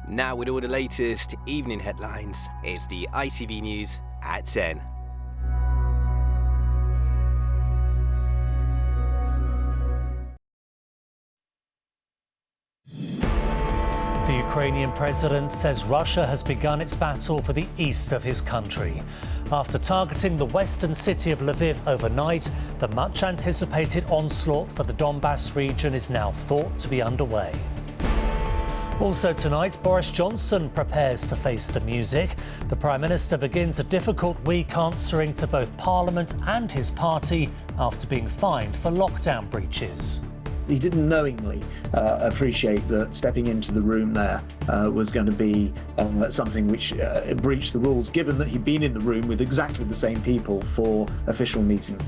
Now with all the latest evening headlines, it's the ITV News at 10. The Ukrainian president says Russia has begun its battle for the east of his country. After targeting the western city of Lviv overnight, the much-anticipated onslaught for the Donbass region is now thought to be underway. Also tonight, Boris Johnson prepares to face the music. The Prime Minister begins a difficult week answering to both Parliament and his party after being fined for lockdown breaches. He didn't knowingly appreciate that stepping into the room there was going to be something which breached the rules, given that he'd been in the room with exactly the same people for official meetings.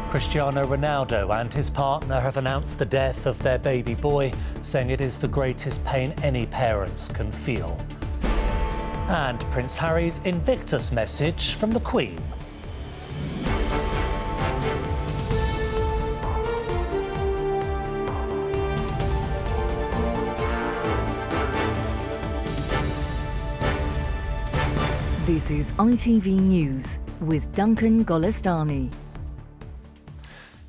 Cristiano Ronaldo and his partner have announced the death of their baby boy, saying it is the greatest pain any parents can feel. And Prince Harry's Invictus message from the Queen. This is ITV News with Duncan Golestani.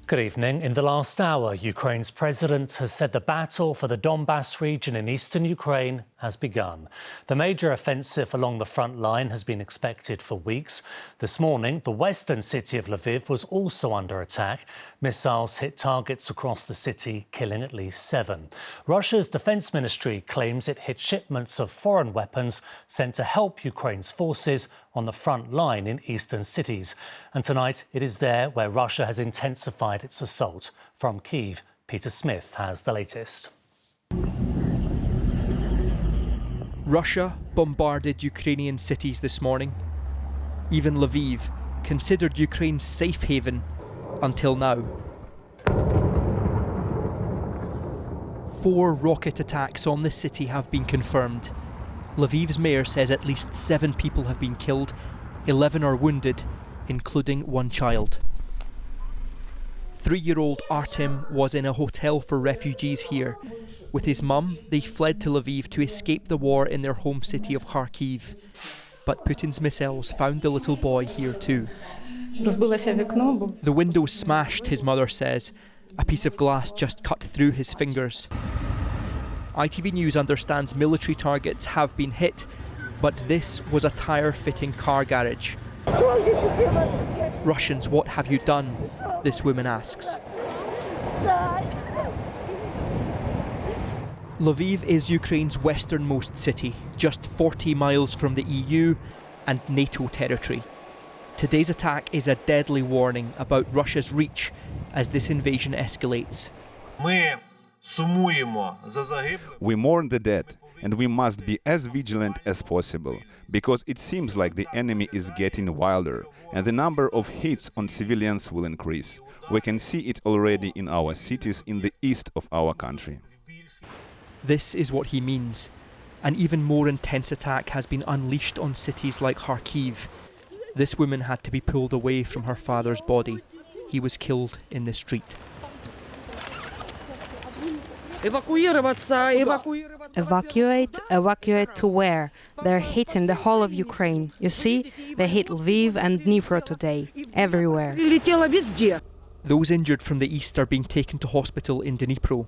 Good evening. In the last hour, Ukraine's president has said the battle for the Donbass region in eastern Ukraine has begun. The major offensive along the front line has been expected for weeks. This morning, the western city of Lviv was also under attack. Missiles hit targets across the city, killing at least 7. Russia's defense ministry claims it hit shipments of foreign weapons sent to help Ukraine's forces on the front line in eastern cities. And tonight, it is there where Russia has intensified its assault. From Kyiv, Peter Smith has the latest. Russia bombarded Ukrainian cities this morning. Even Lviv, considered Ukraine's safe haven until now. 4 rocket attacks on the city have been confirmed. Lviv's mayor says at least 7 people have been killed, 11 are wounded, including 1 child. 3-year-old Artem was in a hotel for refugees here. With his mum, they fled to Lviv to escape the war in their home city of Kharkiv. But Putin's missiles found the little boy here too. The window smashed, his mother says. A piece of glass just cut through his fingers. ITV News understands military targets have been hit, but this was a tyre-fitting car garage. Russians, what have you done? This woman asks. Lviv is Ukraine's westernmost city, just 40 miles from the EU and NATO territory. Today's attack is a deadly warning about Russia's reach as this invasion escalates. We mourn the dead, and we must be as vigilant as possible, because it seems like the enemy is getting wilder, and the number of hits on civilians will increase. We can see it already in our cities in the east of our country. This is what he means. An even more intense attack has been unleashed on cities like Kharkiv. This woman had to be pulled away from her father's body. He was killed in the street. Evacuate to where? They're hitting the whole of Ukraine. You see, they hit Lviv and Dnipro today, everywhere. Those injured from the east are being taken to hospital in Dnipro.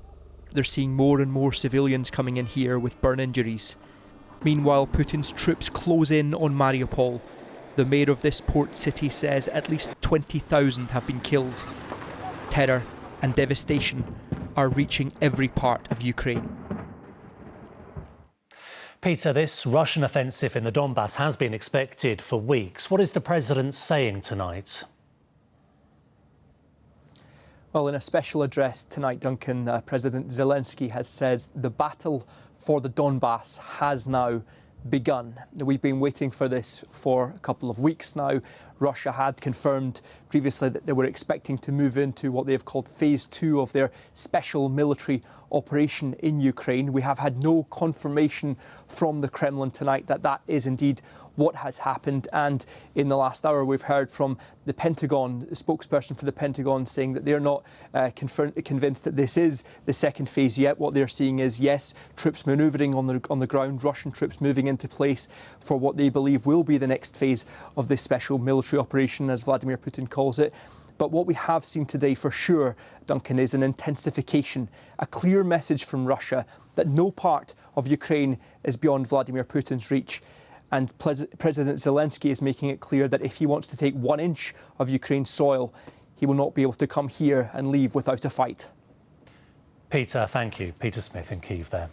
They're seeing more and more civilians coming in here with burn injuries. Meanwhile, Putin's troops close in on Mariupol. The mayor of this port city says at least 20,000 have been killed. Terror and devastation are reaching every part of Ukraine. Peter, this Russian offensive in the Donbass has been expected for weeks. What is the president saying tonight? Well, in a special address tonight, Duncan, President Zelensky has said the battle for the Donbass has now begun. We've been waiting for this for a couple of weeks now. Russia had confirmed previously that they were expecting to move into what they have called phase 2 of their special military operation in Ukraine. We have had no confirmation from the Kremlin tonight that that is indeed what has happened. And in the last hour, we've heard from the Pentagon, a spokesperson for the Pentagon, saying that they're not convinced that this is the second phase yet. What they're seeing is, yes, troops manoeuvring on the ground, Russian troops moving into place for what they believe will be the next phase of this special military operation, as Vladimir Putin calls it. But what we have seen today for sure, Duncan, is an intensification, a clear message from Russia that no part of Ukraine is beyond Vladimir Putin's reach. And President Zelensky is making it clear that if he wants to take 1 inch of Ukraine's soil, he will not be able to come here and leave without a fight. Peter, thank you. Peter Smith in Kyiv there.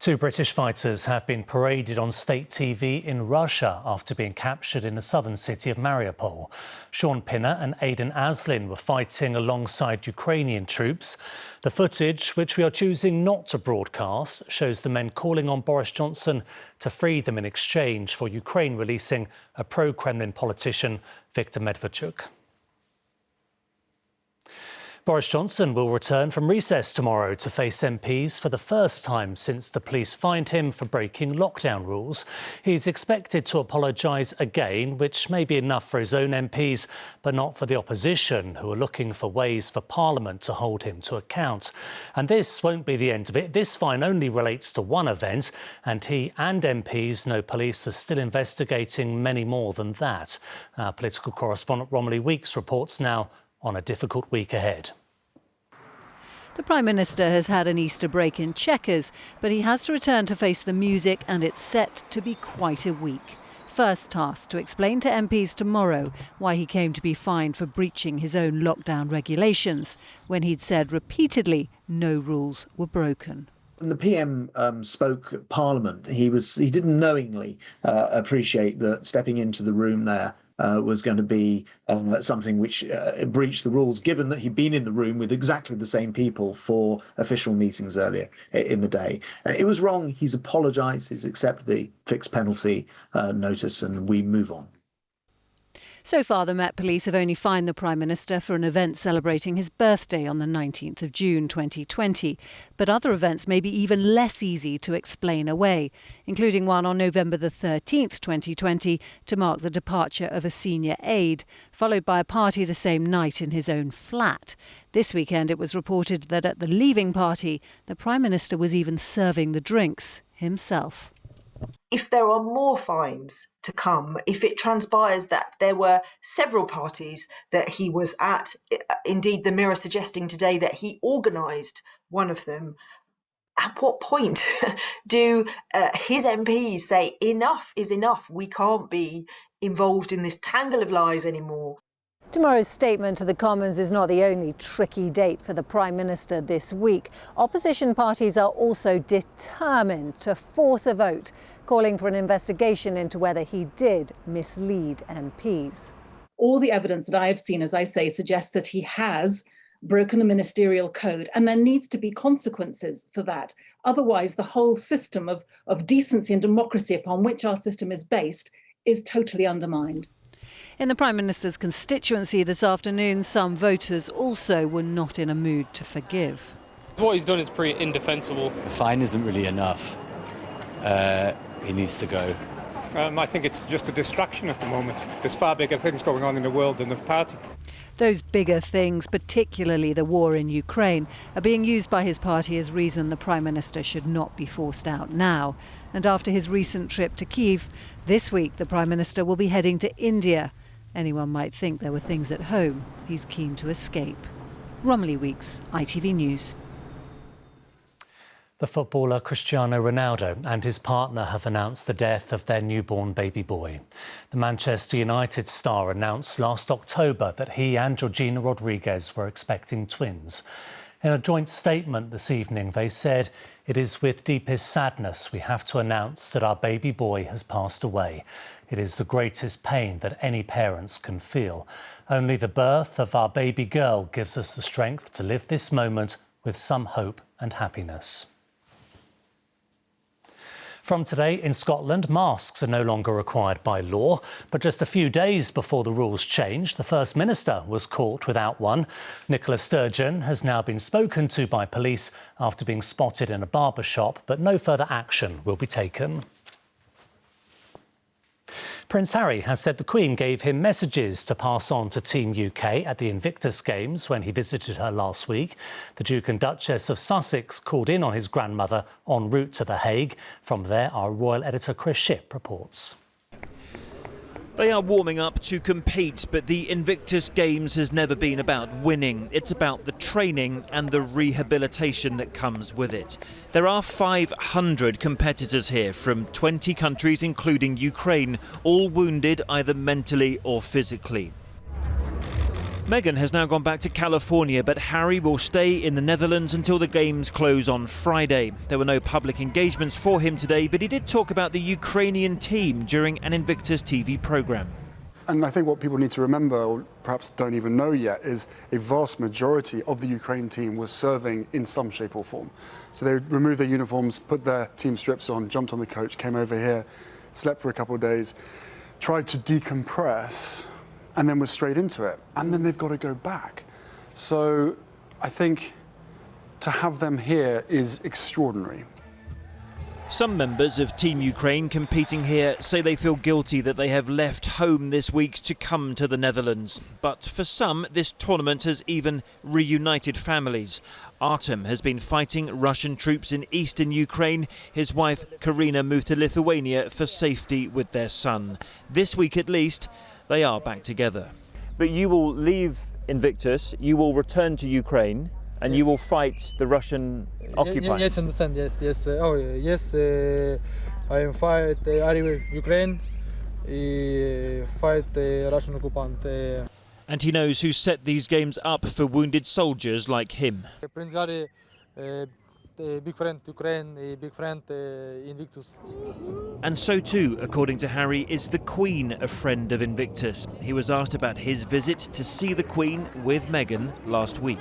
2 British fighters have been paraded on state TV in Russia after being captured in the southern city of Mariupol. Sean Pinner and Aidan Aslin were fighting alongside Ukrainian troops. The footage, which we are choosing not to broadcast, shows the men calling on Boris Johnson to free them in exchange for Ukraine releasing a pro-Kremlin politician, Viktor Medvedchuk. Boris Johnson will return from recess tomorrow to face MPs for the first time since the police fined him for breaking lockdown rules. He's expected to apologise again, which may be enough for his own MPs, but not for the opposition, who are looking for ways for Parliament to hold him to account. And this won't be the end of it. This fine only relates to one event, and he and MPs know police are still investigating many more than that. Our political correspondent Romilly Weeks reports now on a difficult week ahead. The Prime Minister has had an Easter break in Chequers, but he has to return to face the music, and it's set to be quite a week. First task to explain to MPs tomorrow why he came to be fined for breaching his own lockdown regulations, when he'd said repeatedly no rules were broken. When the PM spoke at Parliament, he didn't knowingly appreciate that stepping into the room there was going to be something which breached the rules, given that he'd been in the room with exactly the same people for official meetings earlier in the day. It was wrong. He's apologised. He's accepted the fixed penalty notice, and we move on. So far, the Met Police have only fined the Prime Minister for an event celebrating his birthday on the 19th of June 2020. But other events may be even less easy to explain away, including one on November the 13th, 2020, to mark the departure of a senior aide, followed by a party the same night in his own flat. This weekend, it was reported that at the leaving party, the Prime Minister was even serving the drinks himself. If there are more fines to come, if it transpires that there were several parties that he was at, indeed the Mirror suggesting today that he organised one of them, at what point do his MPs say enough is enough, we can't be involved in this tangle of lies anymore? Tomorrow's statement to the Commons is not the only tricky date for the Prime Minister this week. Opposition parties are also determined to force a vote, calling for an investigation into whether he did mislead MPs. All the evidence that I have seen, as I say, suggests that he has broken the ministerial code, and there needs to be consequences for that. Otherwise, the whole system of decency and democracy upon which our system is based is totally undermined. In the Prime Minister's constituency this afternoon, some voters also were not in a mood to forgive. What he's done is pretty indefensible. The fine isn't really enough. He needs to go. I think it's just a distraction at the moment. There's far bigger things going on in the world than the party. Those bigger things, particularly the war in Ukraine, are being used by his party as reason the Prime Minister should not be forced out now. And after his recent trip to Kyiv, this week the Prime Minister will be heading to India. Anyone might think there were things at home he's keen to escape. Romilly Weeks, ITV News. The footballer Cristiano Ronaldo and his partner have announced the death of their newborn baby boy. The Manchester United star announced last October that he and Georgina Rodriguez were expecting twins. In a joint statement this evening, they said, "It is with deepest sadness we have to announce that our baby boy has passed away. It is the greatest pain that any parents can feel. Only the birth of our baby girl gives us the strength to live this moment with some hope and happiness." From today in Scotland, masks are no longer required by law. But just a few days before the rules changed, the First Minister was caught without one. Nicola Sturgeon has now been spoken to by police after being spotted in a barber shop, but no further action will be taken. Prince Harry has said the Queen gave him messages to pass on to Team UK at the Invictus Games when he visited her last week. The Duke and Duchess of Sussex called in on his grandmother en route to The Hague. From there, our royal editor Chris Shipp reports. They are warming up to compete, but the Invictus Games has never been about winning. It's about the training and the rehabilitation that comes with it. There are 500 competitors here from 20 countries, including Ukraine, all wounded either mentally or physically. Meghan has now gone back to California, but Harry will stay in the Netherlands until the Games close on Friday. There were no public engagements for him today, but he did talk about the Ukrainian team during an Invictus TV programme. And I think what people need to remember, or perhaps don't even know yet, is a vast majority of the Ukraine team was serving in some shape or form. So they removed their uniforms, put their team strips on, jumped on the coach, came over here, slept for a couple of days, tried to decompress, and then we're straight into it. And then they've got to go back. So I think to have them here is extraordinary. Some members of Team Ukraine competing here say they feel guilty that they have left home this week to come to the Netherlands. But for some, this tournament has even reunited families. Artem has been fighting Russian troops in eastern Ukraine. His wife, Karina, moved to Lithuania for safety with their son. This week at least, they are back together. But you will leave Invictus, you will return to Ukraine, and you will fight the Russian occupiers. Yes, understand. Yes. I am fight Ukraine, fight the Russian occupant. And he knows who set these games up for wounded soldiers like him. Prince Harry, big friend Ukraine, big friend Invictus. And so too, according to Harry, is the Queen a friend of Invictus. He was asked about his visit to see the Queen with Meghan last week.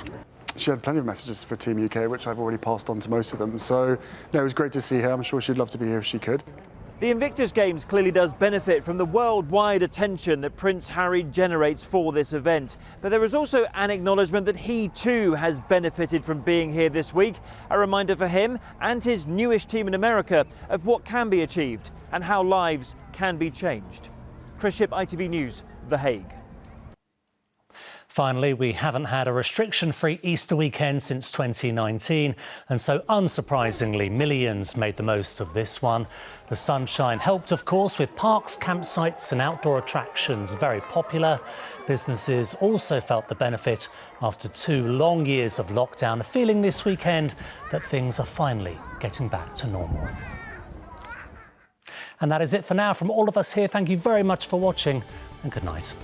She had plenty of messages for Team UK, which I've already passed on to most of them. So, no, it was great to see her. I'm sure she'd love to be here if she could. The Invictus Games clearly does benefit from the worldwide attention that Prince Harry generates for this event. But there is also an acknowledgement that he too has benefited from being here this week. A reminder for him and his newish team in America of what can be achieved and how lives can be changed. Chris Shipp, ITV News, The Hague. Finally, we haven't had a restriction-free Easter weekend since 2019, and so unsurprisingly, millions made the most of this one. The sunshine helped, of course, with parks, campsites and outdoor attractions very popular. Businesses also felt the benefit after 2 long years of lockdown, feeling this weekend that things are finally getting back to normal. And that is it for now from all of us here. Thank you very much for watching, and good night.